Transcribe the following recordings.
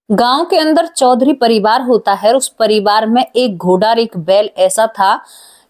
गांव के अंदर चौधरी परिवार होता है और उस परिवार में एक घोड़ा और एक बैल ऐसा था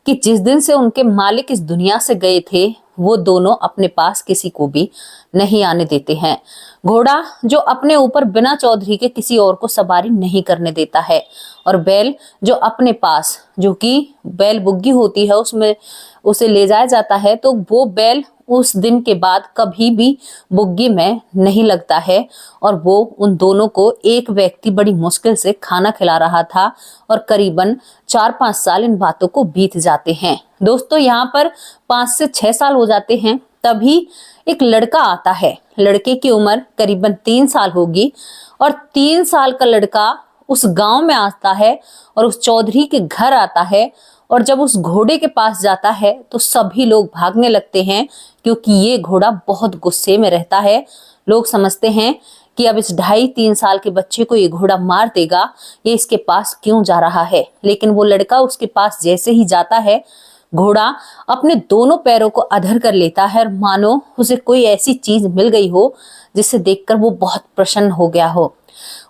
कि जिस दिन से उनके मालिक इस दुनिया से गए थे वो दोनों अपने पास किसी को भी नहीं आने देते हैं। घोड़ा जो अपने ऊपर बिना चौधरी के किसी और को सवारी नहीं करने देता है और बैल जो अपने पास, जो कि बैल बुग्गी होती है, उसमें उसे ले जाया जाता है तो वो बैल उस दिन के बाद कभी भी बुग्गी में नहीं लगता है। और वो उन दोनों को एक व्यक्ति बड़ी मुश्किल से खाना खिला रहा था और करीबन 4-5 साल इन बातों को बीत जाते हैं। दोस्तों, यहाँ पर 5 से 6 साल हो जाते हैं, तभी एक लड़का आता है। लड़के की उम्र करीबन 3 साल होगी और 3 साल का लड़का उस गांव में आता है और उस चौधरी के घर आता है। और जब उस घोड़े के पास जाता है तो सभी लोग भागने लगते हैं क्योंकि ये घोड़ा बहुत गुस्से में रहता है। लोग समझते हैं कि अब इस 2.5-3 साल के बच्चे को ये घोड़ा मार देगा, ये इसके पास क्यों जा रहा है। लेकिन वो लड़का उसके पास जैसे ही जाता है, घोड़ा अपने दोनों पैरों को अधर कर लेता है और मानो उसे कोई ऐसी चीज मिल गई हो जिसे देखकर वो बहुत प्रसन्न हो गया हो।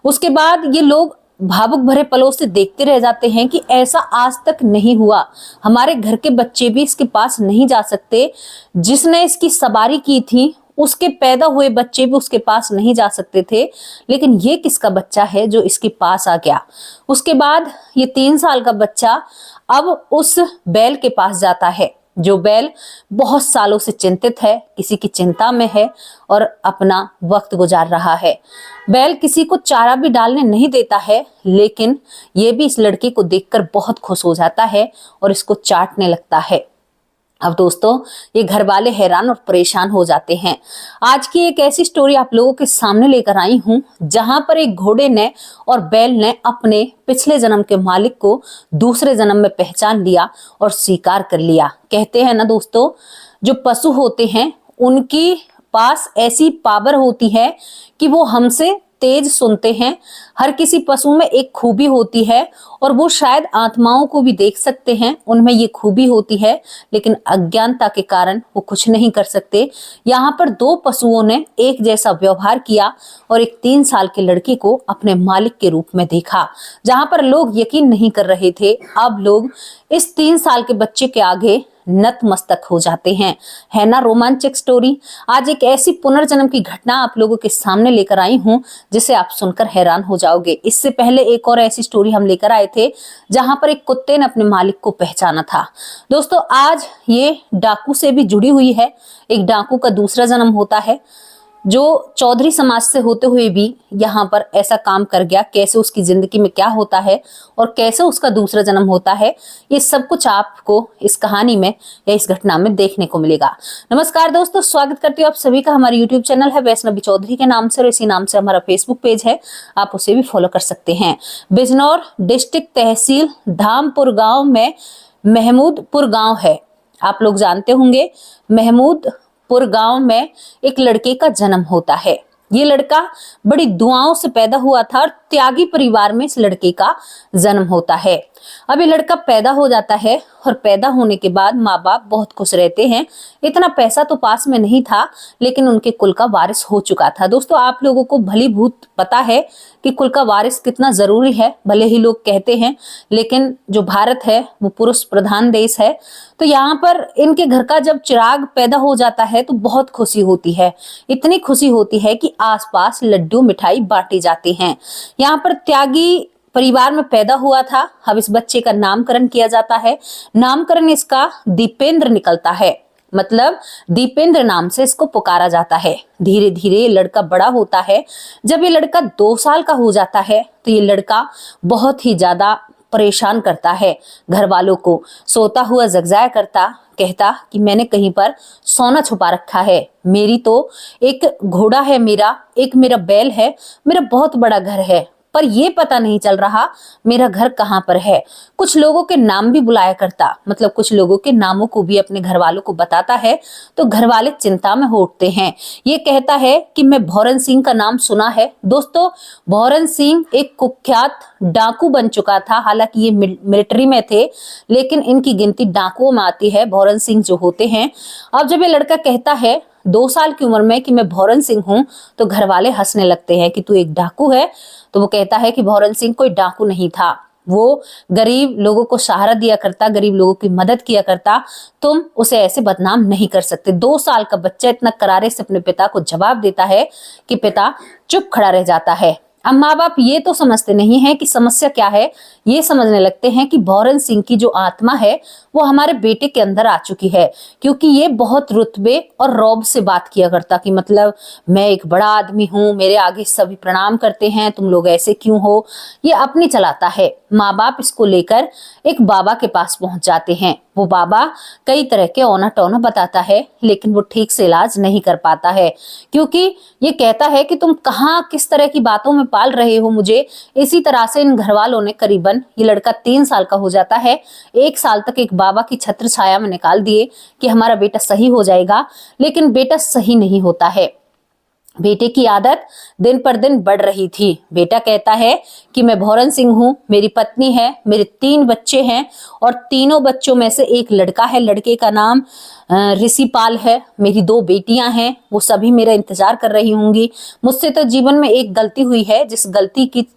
उसके बाद ये लोग भावुक भरे पलों से देखते रह जाते हैं कि ऐसा आज तक नहीं हुआ। हमारे घर के बच्चे भी इसके पास नहीं जा सकते, जिसने इसकी सवारी की थी उसके पैदा हुए बच्चे भी उसके पास नहीं जा सकते थे, लेकिन ये किसका बच्चा है जो इसके पास आ गया। उसके बाद ये 3 साल का बच्चा अब उस बैल के पास जाता है, जो बैल बहुत सालों से चिंतित है, किसी की चिंता में है और अपना वक्त गुजार रहा है। बैल किसी को चारा भी डालने नहीं देता है, लेकिन ये भी इस लड़के को देखकर बहुत खुश हो जाता है और इसको चाटने लगता है। अब दोस्तों, ये घर वाले हैरान और परेशान हो जाते हैं। आज की एक ऐसी स्टोरी आप लोगों के सामने लेकर आई हूं जहां पर एक घोड़े ने और बैल ने अपने पिछले जन्म के मालिक को दूसरे जन्म में पहचान लिया और स्वीकार कर लिया। कहते हैं ना दोस्तों, जो पशु होते हैं उनकी पास ऐसी पावर होती है कि वो हमसे तेज सुनते हैं। हर किसी पशु में एक खूबी होती है और वो शायद आत्माओं को भी देख सकते हैं, उनमें ये खूबी होती है, लेकिन अज्ञानता के कारण वो कुछ नहीं कर सकते। यहाँ पर 2 पशुओं ने एक जैसा व्यवहार किया और एक 3 साल के लड़के को अपने मालिक के रूप में देखा। जहां पर लोग यकीन नहीं कर रहे थे, अब लोग इस 3 साल के बच्चे के आगे नतमस्तक हो जाते हैं। है ना रोमांचक स्टोरी। आज एक ऐसी पुनर्जन्म की घटना आप लोगों के सामने लेकर आई हूं जिसे आप सुनकर हैरान हो जाओगे। इससे पहले एक और ऐसी स्टोरी हम लेकर आए थे जहां पर एक कुत्ते ने अपने मालिक को पहचाना था। दोस्तों, आज ये डाकू से भी जुड़ी हुई है। एक डाकू का दूसरा जन्म होता है जो चौधरी समाज से होते हुए भी यहाँ पर ऐसा काम कर गया। कैसे उसकी जिंदगी में क्या होता है और कैसे उसका दूसरा जन्म होता है, ये सब कुछ आपको इस कहानी में या इस घटना में देखने को मिलेगा। नमस्कार दोस्तों, स्वागत करती हूँ आप सभी का। हमारा यूट्यूब चैनल है वैष्णवी चौधरी के नाम से और इसी नाम से हमारा फेसबुक पेज है, आप उसे भी फॉलो कर सकते हैं। बिजनौर डिस्ट्रिक्ट तहसील धामपुर गाँव में महमूदपुर गाँव है। आप लोग जानते होंगे, महमूदपुर गांव में एक लड़के का जन्म होता है। ये लड़का बड़ी दुआओं से पैदा हुआ था और त्यागी परिवार में इस लड़के का जन्म होता है। अब ये लड़का पैदा हो जाता है और पैदा होने के बाद माँ बाप बहुत खुश रहते हैं। इतना पैसा तो पास में नहीं था, लेकिन उनके कुल का वारिस हो चुका था। दोस्तों, आप लोगों को भली भूत पता है कि कुल का वारिस कितना जरूरी है। भले ही लोग कहते हैं, लेकिन जो भारत है वो पुरुष प्रधान देश है। तो यहाँ पर इनके घर का जब चिराग पैदा हो जाता है तो बहुत खुशी होती है। इतनी खुशी होती है कि आसपास लड्डू मिठाई बांटी जाती हैं। यहाँ पर त्यागी परिवार में पैदा हुआ था। अब इस बच्चे का नामकरण किया जाता है। नामकरण इसका दीपेंद्र निकलता है, मतलब दीपेंद्र नाम से इसको पुकारा जाता है। धीरे धीरे ये लड़का बड़ा होता है। जब ये लड़का 2 साल का हो जाता है तो ये लड़का बहुत ही ज्यादा परेशान करता है घर वालों को। सोता हुआ जगजाया करता, कहता कि मैंने कहीं पर सोना छुपा रखा है। मेरी तो एक घोड़ा है, मेरा एक मेरा बैल है, मेरा बहुत बड़ा घर है, पर ये पता नहीं चल रहा मेरा घर कहाँ पर है। कुछ लोगों के नाम भी बुलाया करता, मतलब कुछ लोगों के नामों को भी अपने घर वालों को बताता है तो घर वाले चिंता में हो उठते हैं। ये कहता है कि मैं भौरन सिंह का नाम सुना है। दोस्तों, भौरन सिंह एक कुख्यात डाकू बन चुका था। हालांकि ये मिलिट्री में थे, लेकिन इनकी गिनती डाकुओं में आती है, भौरन सिंह जो होते हैं। अब जब ये लड़का कहता है 2 साल की उम्र में कि मैं भौरन सिंह हूं, तो घर वाले हंसने लगते हैं कि तू एक डाकू है। तो वो कहता है कि भौरन सिंह कोई डाकू नहीं था, वो गरीब लोगों को सहारा दिया करता, गरीब लोगों की मदद किया करता, तुम उसे ऐसे बदनाम नहीं कर सकते। 2 साल का बच्चा इतना करारे से अपने पिता को जवाब देता है कि पिता चुप खड़ा रह जाता है। अब माँ बाप ये तो समझते नहीं है कि समस्या क्या है, ये समझने लगते हैं कि भौरन सिंह की जो आत्मा है वो हमारे बेटे के अंदर आ चुकी है, क्योंकि ये बहुत रुतबे और रौब से बात किया करता कि मतलब मैं एक बड़ा आदमी हूँ, मेरे आगे सभी प्रणाम करते हैं, तुम लोग ऐसे क्यों हो, ये अपनी चलाता है। माँ बाप इसको लेकर एक बाबा के पास पहुंच जाते हैं। वो बाबा कई तरह के औना टौना बताता है, लेकिन वो ठीक से इलाज नहीं कर पाता है, क्योंकि ये कहता है कि तुम कहाँ किस तरह की बातों में पाल रहे हो मुझे। इसी तरह से इन घर वालों ने करीबन, ये लड़का 3 साल का हो जाता है, 1 साल तक एक बाबा की छत्र छाया में निकाल दिए कि हमारा बेटा सही हो जाएगा, लेकिन बेटा सही नहीं होता है। बेटे की आदत दिन पर दिन बढ़ रही थी। बेटा कहता है कि मैं भौरन सिंह हूँ, मेरी पत्नी है, मेरे 3 बच्चे हैं और तीनों बच्चों में से एक लड़का है, लड़के का नाम ऋषिपाल है, मेरी 2 बेटियां हैं, वो सभी मेरा इंतजार कर रही होंगी। मुझसे तो जीवन में एक गलती हुई है, जिस गलती की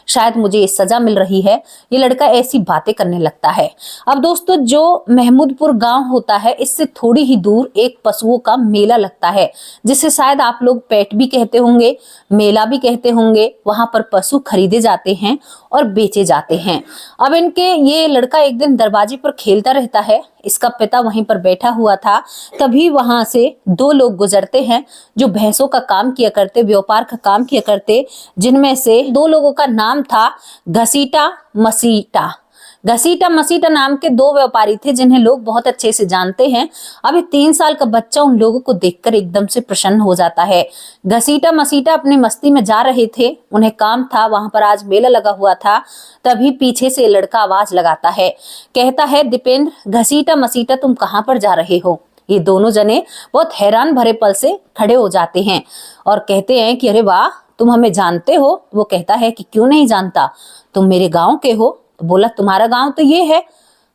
शायद मुझे ये सजा मिल रही है। ये लड़का ऐसी बातें करने लगता है। अब दोस्तों, जो महमूदपुर गांव होता है, इससे थोड़ी ही दूर एक पशुओं का मेला लगता है, जिसे शायद आप लोग पेट भी कहते होंगे, मेला भी कहते होंगे। वहां पर पशु खरीदे जाते हैं और बेचे जाते हैं। अब ये लड़का एक दिन दरवाजे पर खेलता रहता है, इसका पिता वहीं पर बैठा हुआ था। तभी वहां से 2 लोग गुजरते हैं जो भैंसों का काम किया करते, व्यापार का काम किया करते, जिनमें से 2 लोगों का नाम था घसीटा मसीटा। घसीटा मसीटा नाम के 2 व्यापारी थे, जिन्हें लोग बहुत अच्छे से जानते हैं। अभी 3 साल का बच्चा उन लोगों को देखकर एकदम से प्रसन्न हो जाता है। घसीटा मसीटा अपनी मस्ती में जा रहे थे, उन्हें काम था, वहां पर आज मेला लगा हुआ था। तभी पीछे से लड़का आवाज लगाता है, कहता है, दीपेंद्र, घसीटा मसीटा, तुम कहां पर जा रहे हो? ये दोनों जने बहुत हैरान भरे पल से खड़े हो जाते हैं और कहते हैं कि अरे वाह, तुम हमें जानते हो? वो कहता है कि क्यों नहीं जानता, तुम मेरे गांव के हो। तो बोला, तुम्हारा गांव तो ये है,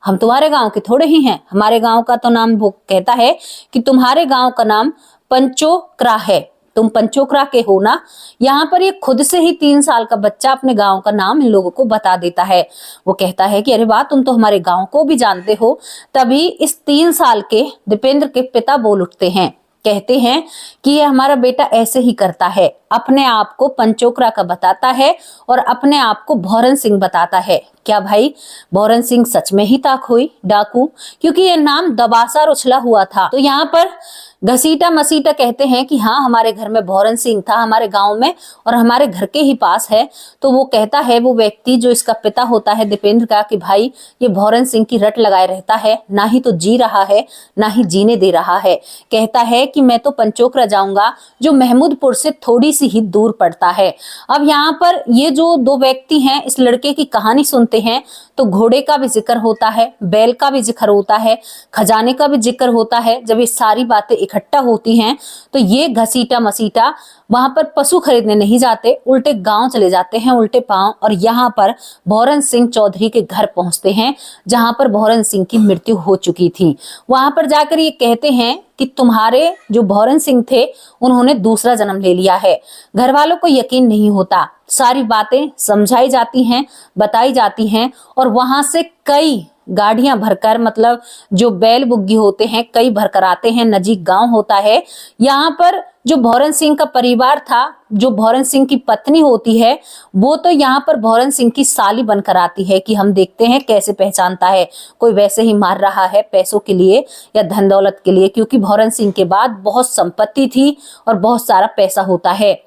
हम तुम्हारे गांव के थोड़े ही हैं, हमारे गांव का तो नाम, वो कहता है कि तुम्हारे गांव का नाम पंचोकरा है, तुम पंचोकरा के हो ना। यहाँ पर ये खुद से ही 3 साल का बच्चा अपने गांव का नाम इन लोगों को बता देता है। वो कहता है कि अरे वाह, तुम तो हमारे गांव को भी जानते हो। तभी इस 3 साल के दीपेंद्र के पिता बोल उठते हैं, कहते हैं कि ये हमारा बेटा ऐसे ही करता है, अपने आप को पंचोकरा का बताता है और अपने आप को भौरन सिंह बताता है। क्या भाई, भौरन सिंह सच में ही ताकोई डाकू? क्योंकि ये नाम दबासार उछला हुआ था। तो यहाँ पर घसीटा मसीटा कहते हैं कि हाँ, हमारे घर में भौरन सिंह था, हमारे गांव में और हमारे घर के ही पास है। तो वो कहता है, वो व्यक्ति जो इसका पिता होता है दीपेंद्र का, कि भाई ये भौरन सिंह की रट लगाए रहता है, ना ही तो जी रहा है ना ही जीने दे रहा है। कहता है कि मैं तो पंचोकरा जाऊंगा, जो महमूदपुर से थोड़ी सी ही दूर पड़ता है। अब यहाँ पर ये जो 2 व्यक्ति हैं, इस लड़के की कहानी सुनते हैं तो घोड़े का भी जिक्र होता है, बैल का भी जिक्र होता है, खजाने का भी जिक्र होता है। जब ये सारी बातें इकट्ठा होती हैं तो ये घसीटा मसीटा वहां पर पशु खरीदने नहीं जाते, उल्टे गांव चले जाते हैं उल्टे पांव, और यहाँ पर भौरन सिंह चौधरी के घर पहुंचते हैं, जहां पर भौरन सिंह की मृत्यु हो चुकी थी। वहां पर जाकर ये कहते हैं कि तुम्हारे जो भौरन सिंह थे, उन्होंने दूसरा जन्म ले लिया है। घर वालों को यकीन नहीं होता, सारी बातें समझाई जाती हैं, बताई जाती हैं, और वहां से कई गाड़ियां भरकर, मतलब जो बैल बुग्गी होते हैं, कई भरकर आते हैं। नजीक गांव होता है। यहाँ पर जो भौरन सिंह का परिवार था, जो भौरन सिंह की पत्नी होती है, वो तो यहाँ पर भौरन सिंह की साली बनकर आती है कि हम देखते हैं कैसे पहचानता है, कोई वैसे ही मार रहा है पैसों के लिए या धन दौलत के लिए, क्योंकि भौरन सिंह के बाद बहुत संपत्ति थी और बहुत सारा पैसा होता है।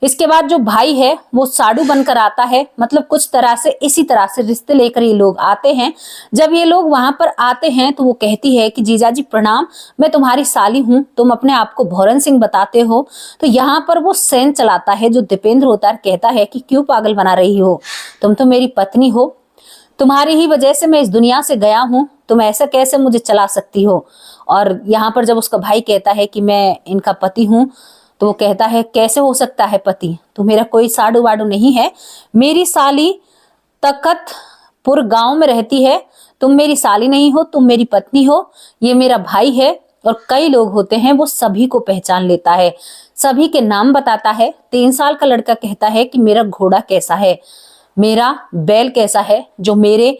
इसके बाद जो भाई है वो साडू बनकर आता है, मतलब कुछ तरह से इसी तरह से रिश्ते लेकर ये लोग आते हैं। जब ये लोग वहां पर आते हैं तो वो कहती है कि जीजाजी प्रणाम, मैं तुम्हारी साली हूँ, तुम अपने आप को भौरन सिंह बताते हो। तो यहाँ पर वो सेन चलाता है जो दीपेंद्र होता है, कहता है कि क्यों पागल बना रही हो, तुम तो मेरी पत्नी हो, तुम्हारी ही वजह से मैं इस दुनिया से गया हूँ, तुम ऐसा कैसे मुझे चला सकती हो। और यहाँ पर जब उसका भाई कहता है कि मैं इनका पति हूँ, तो वो कहता है कैसे हो सकता है पति, तो मेरा कोई साडू वाडू नहीं है, मेरी साली तकतपुर गांव में रहती है, तुम मेरी साली नहीं हो, तुम मेरी पत्नी हो, ये मेरा भाई है और कई लोग होते हैं वो सभी को पहचान लेता है, सभी के नाम बताता है। 3 साल का लड़का कहता है कि मेरा घोड़ा कैसा है, मेरा बैल कैसा है, जो मेरे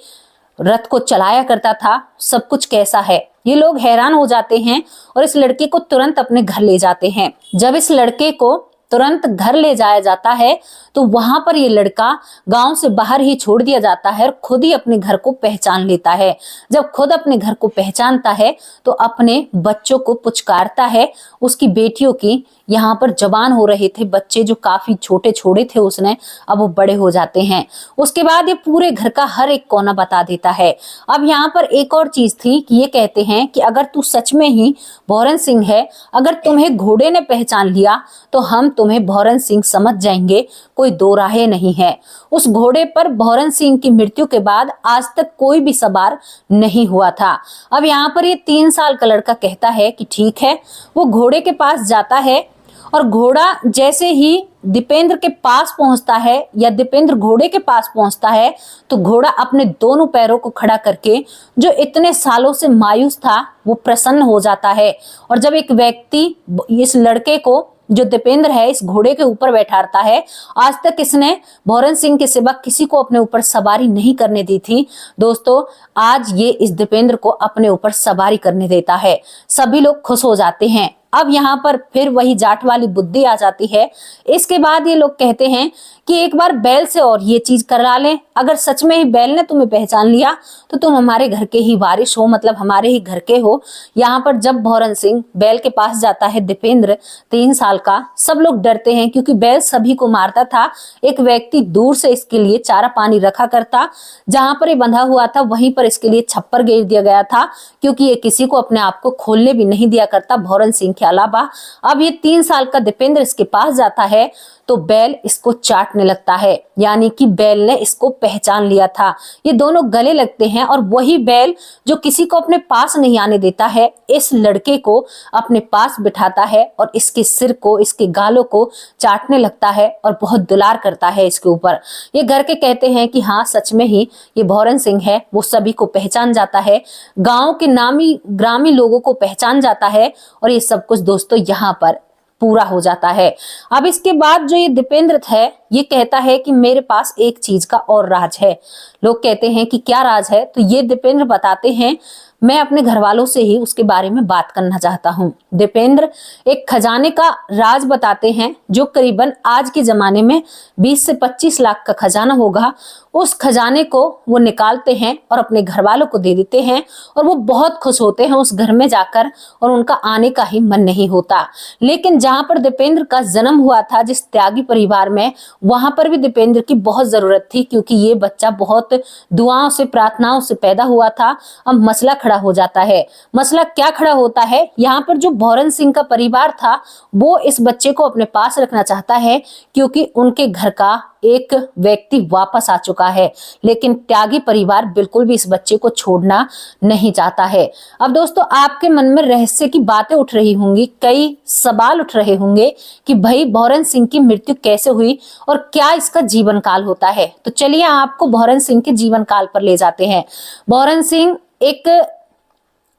रथ को चलाया करता था, सब कुछ कैसा है। ये लोग हैरान हो जाते हैं और इस लड़के को तुरंत अपने घर ले जाते हैं। जब इस लड़के को तुरंत घर ले जाया जाता है तो वहां पर ये लड़का गांव से बाहर ही छोड़ दिया जाता है और खुद ही अपने घर को पहचान लेता है। जब खुद अपने घर को पहचानता है तो अपने बच्चों को पुचकारता है, उसकी बेटियों की। यहाँ पर जवान हो रहे थे बच्चे जो काफी छोटे छोटे थे उसने, अब वो बड़े हो जाते हैं। उसके बाद ये पूरे घर का हर एक कोना बता देता है। अब यहाँ पर एक और चीज थी कि ये कहते हैं कि अगर तू सच में ही भौरन सिंह है, अगर तुम्हें घोड़े ने पहचान लिया तो हम तुम्हें भौरन सिंह समझ जाएंगे, कोई दो राहें नहीं है। उस घोड़े पर भौरन सिंह की मृत्यु के बाद आज तक कोई भी सवार नहीं हुआ था। अब यहाँ पर ये 3 साल का लड़का कहता है कि ठीक है। वो घोड़े के पास जाता है और घोड़ा जैसे ही दीपेंद्र के पास पहुंचता है या दीपेंद्र घोड़े के पास पहुंचता है तो घोड़ा अपने दोनों पैरों को खड़ा करके, जो इतने सालों से मायूस था, वो प्रसन्न हो जाता है। और जब एक व्यक्ति इस लड़के को, जो दीपेंद्र है, इस घोड़े के ऊपर बैठाता है, आज तक इसने भौरन सिंह के सिवा किसी को अपने ऊपर सवारी नहीं करने दी थी दोस्तों, आज ये इस दीपेंद्र को अपने ऊपर सवारी करने देता है। सभी लोग खुश हो जाते हैं। अब यहाँ पर फिर वही जाट वाली बुद्धि आ जाती है। इसके बाद ये लोग कहते हैं कि एक बार बैल से और ये चीज करा लें, अगर सच में ही बैल ने तुम्हें पहचान लिया तो तुम हमारे घर के ही वारिस हो, मतलब हमारे ही घर के हो। यहाँ पर जब भौरन सिंह बैल के पास जाता है, दीपेंद्र 3 साल का, सब लोग डरते हैं क्योंकि बैल सभी को मारता था। एक व्यक्ति दूर से इसके लिए चारा पानी रखा करता, जहां पर ये बंधा हुआ था वहीं पर इसके लिए छप्पर घेर दिया गया था, क्योंकि ये किसी को अपने आप को खोलने भी नहीं दिया करता भौरन सिंह के अलावा। अब ये 3 साल का दीपेंद्र इसके पास जाता है तो बैल इसको चाटने लगता है, यानी कि बैल ने इसको पहचान लिया था। ये दोनों गले लगते हैं और वही बैल जो किसी को अपने पास नहीं आने देता है, इस लड़के को अपने पास बिठाता है और इसके सिर को, इसके गालों को चाटने लगता है और बहुत दुलार करता है इसके ऊपर। ये घर के कहते हैं कि हाँ, सच में ही ये भौरन सिंह है, वो सभी को पहचान जाता है, गांव के नामी ग्रामीण लोगों को पहचान जाता है। और ये सब कुछ दोस्तों यहाँ पर पूरा हो जाता है। अब इसके बाद जो ये दीपेंद्र है, ये कहता है कि मेरे पास एक चीज का और राज है। लोग कहते हैं कि क्या राज है, तो ये दीपेंद्र बताते हैं, मैं अपने घर वालों से ही उसके बारे में बात करना चाहता हूँ। दीपेंद्र एक खजाने का राज बताते हैं, जो करीबन आज के जमाने में 20 से 25 लाख का खजाना होगा। उस खजाने को वो निकालते हैं और अपने घर वालों को दे देते हैं और वो बहुत खुश होते हैं उस घर में जाकर, और उनका आने का ही मन नहीं होता। लेकिन जहां पर दीपेंद्र का जन्म हुआ था, जिस त्यागी परिवार में, वहां पर भी दीपेंद्र की बहुत जरूरत थी, क्योंकि ये बच्चा बहुत दुआओं से, प्रार्थनाओं से पैदा हुआ था। अब मसला खड़ा हो जाता है। मसला क्या खड़ा होता है, यहाँ पर जो भौरन सिंह का परिवार था वो इस बच्चे को अपने पास रखना चाहता है, क्योंकि उनके घर का एक व्यक्ति वापस आ चुका है। लेकिन त्यागी परिवार बिल्कुल भी इस बच्चे को छोड़ना नहीं चाहता है। अब दोस्तों, आपके मन में रहस्य की बातें उठ रही होंगी, कई सवाल उठ रहे होंगे कि भाई भौरन सिंह की मृत्यु कैसे हुई और क्या इसका जीवन काल होता है। तो चलिए आपको भौरन सिंह के जीवन काल पर ले जाते हैं। भौरन सिंह एक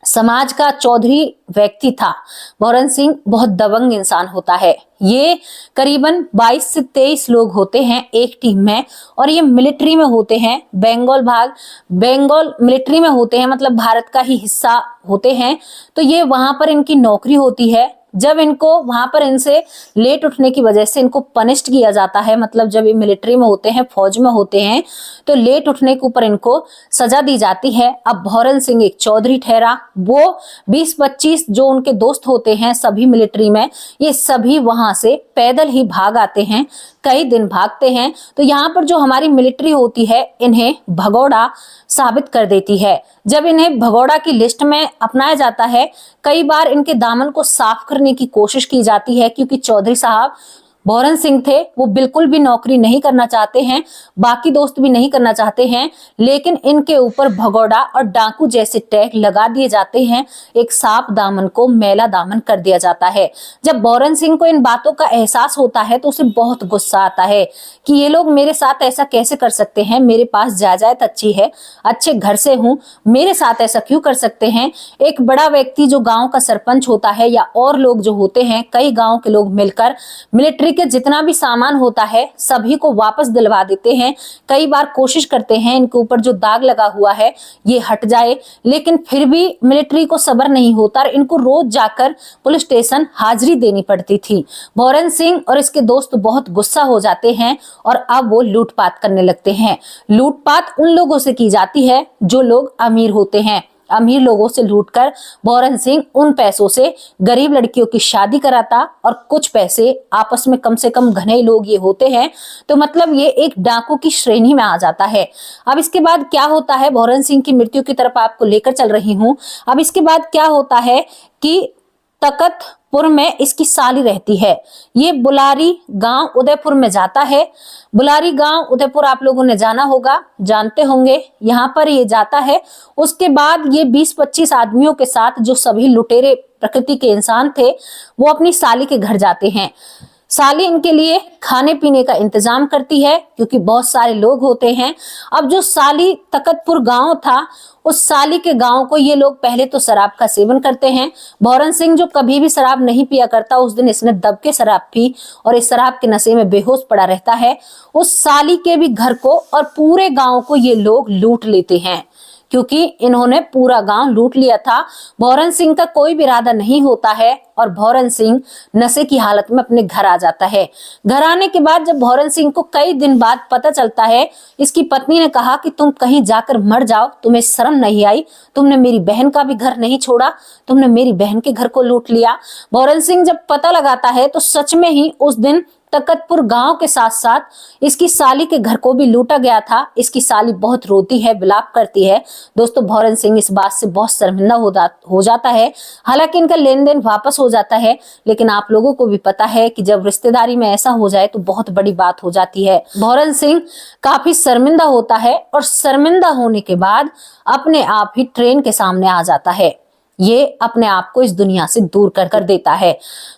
समाज का चौधरी व्यक्ति था। भौरन सिंह बहुत दबंग इंसान होता है। ये करीबन 22 से 23 लोग होते हैं एक टीम में, और ये मिलिट्री में होते हैं। बंगाल मिलिट्री में होते हैं, मतलब भारत का ही हिस्सा होते हैं। तो ये वहां पर इनकी नौकरी होती है। जब इनको वहां पर इनसे लेट उठने की वजह से इनको पनिश्ड किया जाता है, मतलब जब ये मिलिट्री में होते हैं, फौज में होते हैं, तो लेट उठने के ऊपर इनको सजा दी जाती है। अब भौरन सिंह एक चौधरी ठहरा। वो 20-25 जो उनके दोस्त होते हैं सभी मिलिट्री में, ये सभी वहां से पैदल ही भाग आते हैं, कई दिन भागते हैं। तो यहाँ पर जो हमारी मिलिट्री होती है, इन्हें भगौड़ा साबित कर देती है। जब इन्हें भगौड़ा की लिस्ट में अपनाया जाता है, कई बार इनके दामन को साफ करने की कोशिश की जाती है, क्योंकि चौधरी साहब भौरन सिंह थे वो बिल्कुल भी नौकरी नहीं करना चाहते हैं, बाकी दोस्त भी नहीं करना चाहते हैं, लेकिन इनके ऊपर भगौड़ा और डाकू जैसे टैग लगा दिए जाते हैं। एक साफ दामन को मैला दामन कर दिया जाता है। जब भौरन सिंह को इन बातों का एहसास होता है तो उसे बहुत गुस्सा आता है कि ये लोग मेरे साथ ऐसा कैसे कर सकते हैं, मेरे पास जायदाद अच्छी है, अच्छे घर से हूं, मेरे साथ ऐसा क्यों कर सकते हैं। एक बड़ा व्यक्ति जो गांव का सरपंच होता है या और लोग जो होते हैं, कई गांव के लोग मिलकर मिलिट्री के जितना भी सामान होता है सभी को वापस दिलवा देते हैं। कई बार कोशिश करते हैं इनके ऊपर जो दाग लगा हुआ है ये हट जाए, लेकिन फिर भी मिलिट्री को सब्र नहीं होता और इनको रोज जाकर पुलिस स्टेशन हाजिरी देनी पड़ती थी। भौरन सिंह और इसके दोस्त बहुत गुस्सा हो जाते हैं और अब वो लूटपाट करने लगते हैं। लूटपाट उन लोगों से की जाती है जो लोग अमीर होते हैं। अमीर लोगों से लूटकर भौरन सिंह उन पैसों से गरीब लड़कियों की शादी कराता और कुछ पैसे आपस में कम से कम घने लोग ये होते हैं, तो मतलब ये एक डाकू की श्रेणी में आ जाता है। अब इसके बाद क्या होता है, भौरन सिंह की मृत्यु की तरफ आपको लेकर चल रही हूं। अब इसके बाद क्या होता है कि तकतपुर में इसकी साली रहती है। ये बुलारी गांव उदयपुर में जाता है। बुलारी गांव उदयपुर आप लोगों ने जाना होगा, जानते होंगे, यहाँ पर ये जाता है। उसके बाद ये 20-25 आदमियों के साथ, जो सभी लुटेरे प्रकृति के इंसान थे, वो अपनी साली के घर जाते हैं। साली इनके लिए खाने पीने का इंतजाम करती है क्योंकि बहुत सारे लोग होते हैं। अब जो साली तकतपुर गांव था, उस साली के गांव को ये लोग पहले तो शराब का सेवन करते हैं। भौरन सिंह जो कभी भी शराब नहीं पिया करता, उस दिन इसने दब के शराब पी और इस शराब के नशे में बेहोश पड़ा रहता है। उस साली के भी घर को और पूरे गांव को ये लोग लूट लेते हैं क्योंकि इन्होंने पूरा गांव लूट लिया था। भौरन सिंह का कोई भी इरादा नहीं होता है और भौरन सिंह नशे की हालत में अपने घर आ जाता है। घर आने के बाद जब भौरन सिंह को कई दिन बाद पता चलता है, इसकी पत्नी ने कहा कि तुम कहीं जाकर मर जाओ, तुम्हें शर्म नहीं आई, तुमने मेरी बहन का भी घर नहीं छोड़ा, तुमने मेरी बहन के घर को लूट लिया। भौरन सिंह जब पता लगाता है तो सच में ही उस दिन तकतपुर गांव के साथ साथ इसकी साली के घर को भी लूटा गया था। इसकी साली बहुत रोती है, विलाप करती है। दोस्तों, भौरन सिंह इस बात से बहुत शर्मिंदा हो जाता है। हालांकि इनका लेन देन वापस हो जाता है, लेकिन आप लोगों को भी पता है कि जब रिश्तेदारी में ऐसा हो जाए तो बहुत बड़ी बात हो जाती है। भौरन सिंह काफी शर्मिंदा होता है और शर्मिंदा होने के बाद अपने आप ही ट्रेन के सामने आ जाता है। ये अपने आप को इस दुनिया से दूर कर देता है।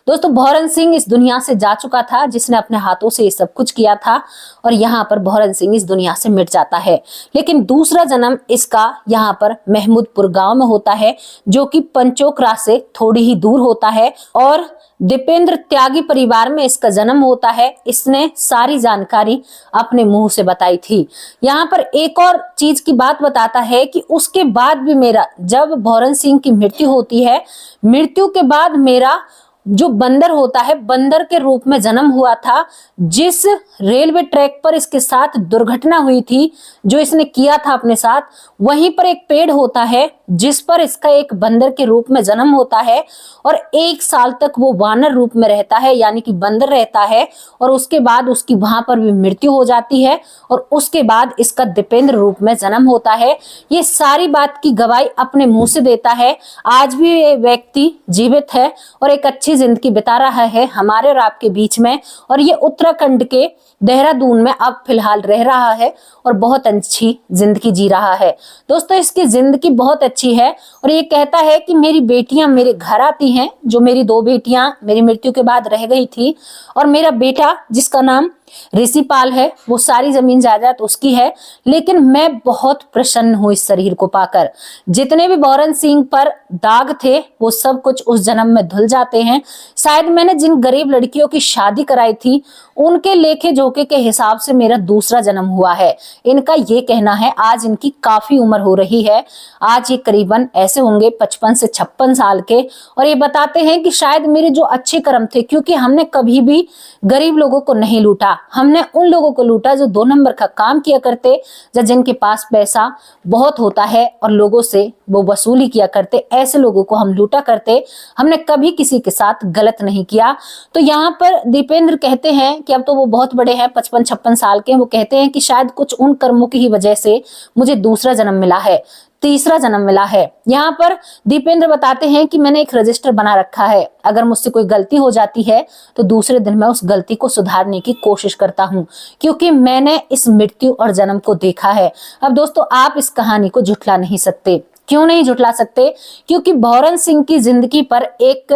दोस्तों, भौरन सिंह इस दुनिया से जा चुका था, जिसने अपने हाथों से ये सब कुछ किया था, और यहाँ पर भौरन सिंह इस दुनिया से मिट जाता है। लेकिन दूसरा जन्म इसका यहाँ पर महमूदपुर गांव में होता है, जो कि पंचोकरा से थोड़ी ही दूर होता है, और दीपेंद्र त्यागी परिवार में इसका जन्म होता है। इसने सारी जानकारी अपने मुंह से बताई थी। यहाँ पर एक और चीज की बात बताता है कि उसके बाद भी जब भौरन सिंह की मृत्यु होती है, मृत्यु के बाद मेरा जो बंदर होता है, बंदर के रूप में जन्म हुआ था। जिस रेलवे ट्रैक पर इसके साथ दुर्घटना हुई थी, जो इसने किया था अपने साथ, वहीं पर एक पेड़ होता है जिस पर इसका एक बंदर के रूप में जन्म होता है, और 1 साल तक वो वानर रूप में रहता है, यानी कि बंदर रहता है, और उसके बाद उसकी वहां पर भी मृत्यु हो जाती है, और उसके बाद इसका दीपेंद्र रूप में जन्म होता है। ये सारी बात की गवाही अपने मुंह से देता है। आज भी ये व्यक्ति जीवित है और एक अच्छी जिंदगी बिता रहा है हमारे और आपके बीच में, और ये उत्तराखंड के देहरादून में अब फिलहाल रह रहा है और बहुत अच्छी जिंदगी जी रहा है। दोस्तों, इसकी जिंदगी बहुत अच्छी है और ये कहता है कि मेरी बेटियां मेरे घर आती हैं, जो मेरी 2 बेटियां मेरी मृत्यु के बाद रह गई थी, और मेरा बेटा जिसका नाम ऋषिपाल है, वो सारी जमीन जायदाद उसकी है। लेकिन मैं बहुत प्रसन्न हूं इस शरीर को पाकर। जितने भी भौरन सिंह पर दाग थे वो सब कुछ उस जन्म में धुल जाते हैं। शायद मैंने जिन गरीब लड़कियों की शादी कराई थी, उनके लेखे जोखे के हिसाब से मेरा दूसरा जन्म हुआ है। इनका ये कहना है। आज इनकी काफी उम्र हो रही है, आज ये करीबन ऐसे होंगे 55 से 56 साल के, और ये बताते हैं कि शायद मेरे जो अच्छे कर्म थे, क्योंकि हमने कभी भी गरीब लोगों को नहीं लूटा, हमने उन लोगों को लूटा जो 2 नंबर का काम किया करते, या जिनके पास पैसा बहुत होता है और लोगों से वो वसूली किया करते, ऐसे लोगों को हम लूटा करते। हमने कभी किसी के साथ गलत नहीं किया। तो यहाँ पर दीपेंद्र कहते हैं कि अब तो वो बहुत बड़े हैं, 55-56 साल के, वो कहते हैं कि शायद कुछ उन कर्मों की ही वजह से मुझे दूसरा जन्म मिला है। तीसरा जन्म मिला है। यहाँ पर दीपेंद्र बताते हैं कि मैंने एक रजिस्टर बना रखा है, अगर मुझसे कोई गलती हो जाती है तो दूसरे दिन मैं उस गलती को सुधारने की कोशिश करता हूँ, क्योंकि मैंने इस मृत्यु और जन्म को देखा है। अब दोस्तों, आप इस कहानी को झुठला नहीं सकते। क्यों नहीं झुठला सकते? क्योंकि भौरन सिंह की जिंदगी पर एक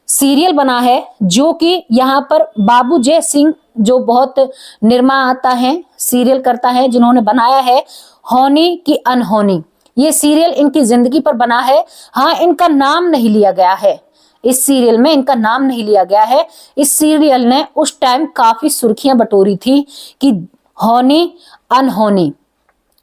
सीरियल बना है, जो कि यहाँ पर बाबू जय सिंह जो बहुत निर्माता है, सीरियल करता है, जिन्होंने बनाया है होनी की अनहोनी। ये सीरियल इनकी जिंदगी पर बना है। हाँ, इनका नाम नहीं लिया गया है इस सीरियल में, इनका नाम नहीं लिया गया है। इस सीरियल ने उस टाइम काफी सुर्खियां बटोरी थी कि होनी अनहोनी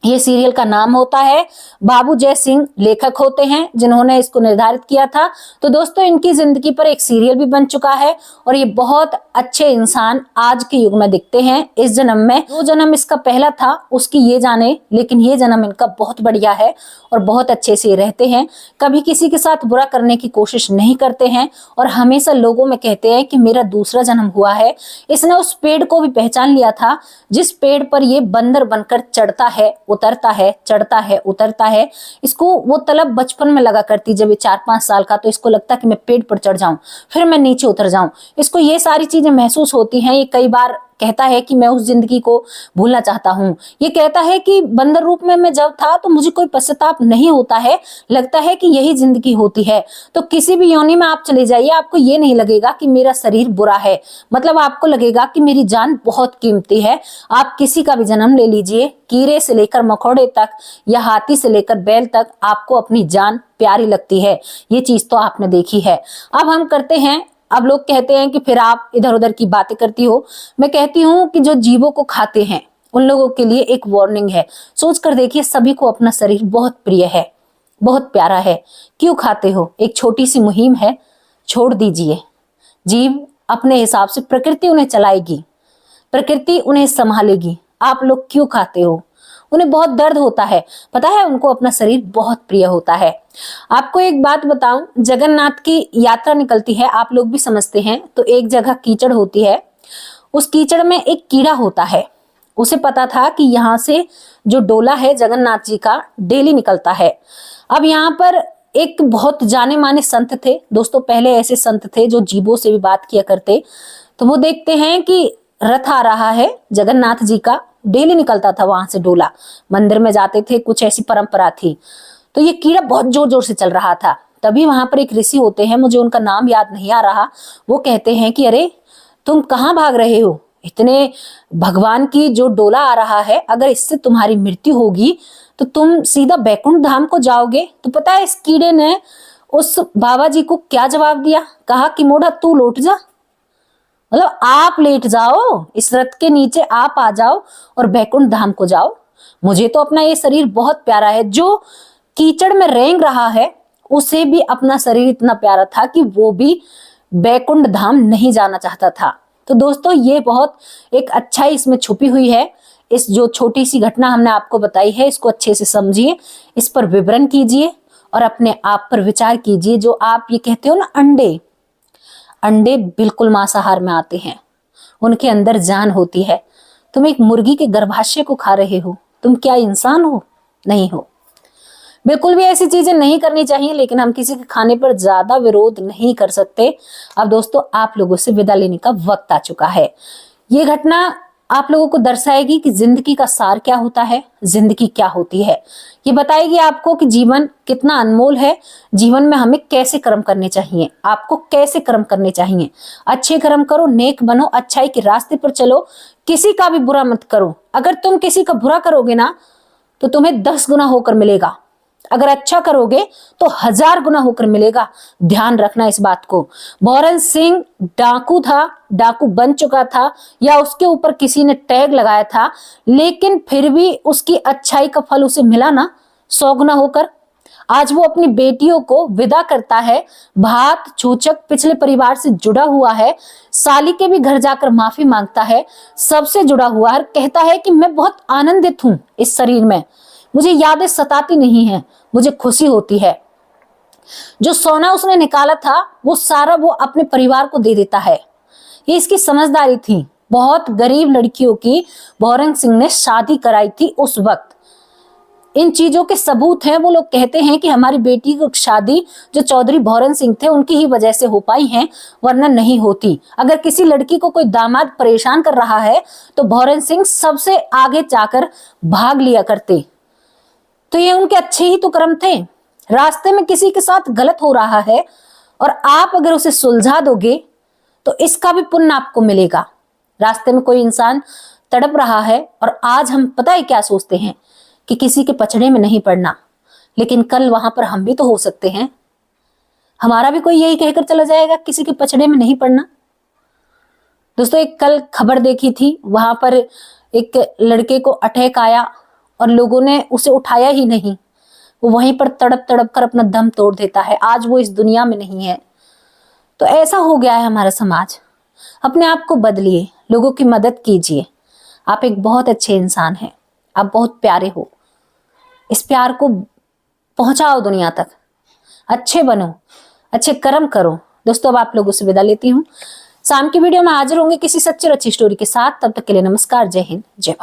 ये सीरियल का नाम होता है। बाबू जय सिंह लेखक होते हैं जिन्होंने इसको निर्धारित किया था। तो दोस्तों, इनकी जिंदगी पर एक सीरियल भी बन चुका है और ये बहुत अच्छे इंसान आज के युग में दिखते हैं। इस जन्म में, जो जन्म इसका पहला था उसकी ये जाने, लेकिन ये जन्म इनका बहुत बढ़िया है और बहुत अच्छे से रहते हैं। कभी किसी के साथ बुरा करने की कोशिश नहीं करते हैं और हमेशा लोगों में कहते हैं कि मेरा दूसरा जन्म हुआ है। इसने उस पेड़ को भी पहचान लिया था जिस पेड़ पर ये बंदर बनकर चढ़ता है, उतरता है, चढ़ता है, उतरता है। इसको वो तलब बचपन में लगा करती, जब ये 4-5 साल का, तो इसको लगता कि मैं पेड़ पर चढ़ जाऊं, फिर मैं नीचे उतर जाऊं। इसको ये सारी चीजें महसूस होती हैं। ये कई बार कहता है कि मैं उस जिंदगी को भूलना चाहता हूँ। ये कहता है कि बंदर रूप में मैं जब था तो मुझे कोई पश्चाताप नहीं होता है, लगता है कि यही जिंदगी होती है। तो किसी भी योनि में आप चले जाइए, आपको ये नहीं लगेगा कि मेरा शरीर बुरा है, मतलब आपको लगेगा कि मेरी जान बहुत कीमती है। आप किसी का भी जन्म ले लीजिए, कीड़े से लेकर मकोड़े तक या हाथी से लेकर बैल तक, आपको अपनी जान प्यारी लगती है। ये चीज तो आपने देखी है। अब हम करते हैं, अब लोग कहते हैं कि फिर आप इधर उधर की बातें करती हो। मैं कहती हूँ कि जो जीवों को खाते हैं उन लोगों के लिए एक वार्निंग है। सोच कर देखिए, सभी को अपना शरीर बहुत प्रिय है, बहुत प्यारा है। क्यों खाते हो? एक छोटी सी मुहिम है, छोड़ दीजिए। जीव अपने हिसाब से, प्रकृति उन्हें चलाएगी, प्रकृति उन्हें संभालेगी। आप लोग क्यों खाते हो? उन्हें बहुत दर्द होता है, पता है, उनको अपना शरीर बहुत प्रिय होता है। आपको एक बात बताऊं, जगन्नाथ की यात्रा निकलती है, आप लोग भी समझते हैं, तो एक जगह कीचड़ होती है। उस कीचड़ में एक कीड़ा होता है। उसे पता था कि यहाँ से जो डोला है जगन्नाथ जी का डेली निकलता है। अब यहाँ पर एक बहुत जाने माने संत थे दोस्तों, पहले ऐसे संत थे जो जीवों से भी बात किया करते। तो वो देखते हैं कि रथ आ रहा है जगन्नाथ जी का, डेली निकलता था वहां से डोला, मंदिर में जाते थे, कुछ ऐसी परंपरा थी। तो ये कीड़ा बहुत जोर जोर से चल रहा था। तभी वहां पर एक ऋषि होते हैं, मुझे उनका नाम याद नहीं आ रहा। वो कहते हैं कि अरे तुम कहाँ भाग रहे हो? इतने भगवान की जो डोला आ रहा है, अगर इससे तुम्हारी मृत्यु होगी तो तुम सीधा बैकुंठ धाम को जाओगे। तो पता है इस कीड़े ने उस बाबा जी को क्या जवाब दिया? कहा कि मोढ़ा तू लौट जा, मतलब आप लेट जाओ, इस रथ के नीचे आप आ जाओ और बैकुंठ धाम को जाओ। मुझे तो अपना ये शरीर बहुत प्यारा है। जो कीचड़ में रेंग रहा है उसे भी अपना शरीर इतना प्यारा था कि वो भी बैकुंठ धाम नहीं जाना चाहता था। तो दोस्तों, ये बहुत एक अच्छाई इसमें छुपी हुई है। इस जो छोटी सी घटना हमने आपको बताई है, इसको अच्छे से समझिए, इस पर विवरण कीजिए और अपने आप पर विचार कीजिए। जो आप ये कहते हो ना, अंडे बिल्कुल मांसाहार में आते हैं, उनके अंदर जान होती है। तुम एक मुर्गी के गर्भाशय को खा रहे हो, तुम क्या इंसान हो? नहीं हो। बिल्कुल भी ऐसी चीजें नहीं करनी चाहिए, लेकिन हम किसी के खाने पर ज्यादा विरोध नहीं कर सकते। अब दोस्तों, आप लोगों से विदा लेने का वक्त आ चुका है। ये घटना आप लोगों को दर्शाएगी कि जिंदगी का सार क्या होता है, जिंदगी क्या होती है। ये बताएगी आपको कि जीवन कितना अनमोल है, जीवन में हमें कैसे कर्म करने चाहिए, आपको कैसे कर्म करने चाहिए। अच्छे कर्म करो, नेक बनो, अच्छाई के रास्ते पर चलो, किसी का भी बुरा मत करो। अगर तुम किसी का बुरा करोगे ना तो तुम्हें 10 गुना होकर मिलेगा, अगर अच्छा करोगे तो 1000 गुना होकर मिलेगा। ध्यान रखना इस बात को। भौरन सिंह डाकू था, डाकू बन चुका था, या उसके ऊपर किसी ने टैग लगाया था, लेकिन फिर भी उसकी अच्छाई का फल उसे मिला ना 100 गुना होकर। आज वो अपनी बेटियों को विदा करता है, भात छूचक पिछले परिवार से जुड़ा हुआ है, साली के भी घर जाकर माफी मांगता है, सबसे जुड़ा हुआ है, कहता है कि मैं बहुत आनंदित हूं इस शरीर में, मुझे यादें सताती नहीं है, मुझे खुशी होती है। जो सोना उसने निकाला था वो सारा वो अपने परिवार को दे देता है। ये इसकी समझदारी थी। बहुत गरीब लड़कियों की भौरन सिंह ने शादी कराई थी उस वक्त। इन चीजों के सबूत हैं। वो लोग कहते हैं कि हमारी बेटी की शादी जो चौधरी भौरन सिंह थे उनकी ही वजह से हो पाई है, वरना नहीं होती। अगर किसी लड़की को कोई दामाद परेशान कर रहा है तो भौरन सिंह सबसे आगे जाकर भाग लिया करते। तो ये उनके अच्छे ही तो कर्म थे। रास्ते में किसी के साथ गलत हो रहा है और आप अगर उसे सुलझा दोगे तो इसका भी पुण्य आपको मिलेगा। रास्ते में कोई इंसान तड़प रहा है और आज हम पता है क्या सोचते हैं कि किसी के पछड़े में नहीं पड़ना, लेकिन कल वहां पर हम भी तो हो सकते हैं। हमारा भी कोई यही कहकर चला जाएगा किसी के पछड़े में नहीं पड़ना। दोस्तों, एक कल खबर देखी थी, वहां पर एक लड़के को अटैक आया और लोगों ने उसे उठाया ही नहीं। वो वहीं पर तड़प तड़प कर अपना दम तोड़ देता है। आज वो इस दुनिया में नहीं है। तो ऐसा हो गया है हमारा समाज। अपने आप को बदलिए, लोगों की मदद कीजिए। आप एक बहुत अच्छे इंसान हैं, आप बहुत प्यारे हो। इस प्यार को पहुंचाओ दुनिया तक। अच्छे बनो, अच्छे कर्म करो। दोस्तों, अब आप लोगों से विदा लेती हूँ। शाम की वीडियो में हाजिर होंगे किसी सच्ची और अच्छी स्टोरी के साथ। तब तक के लिए नमस्कार, जय हिंद, जय भारत।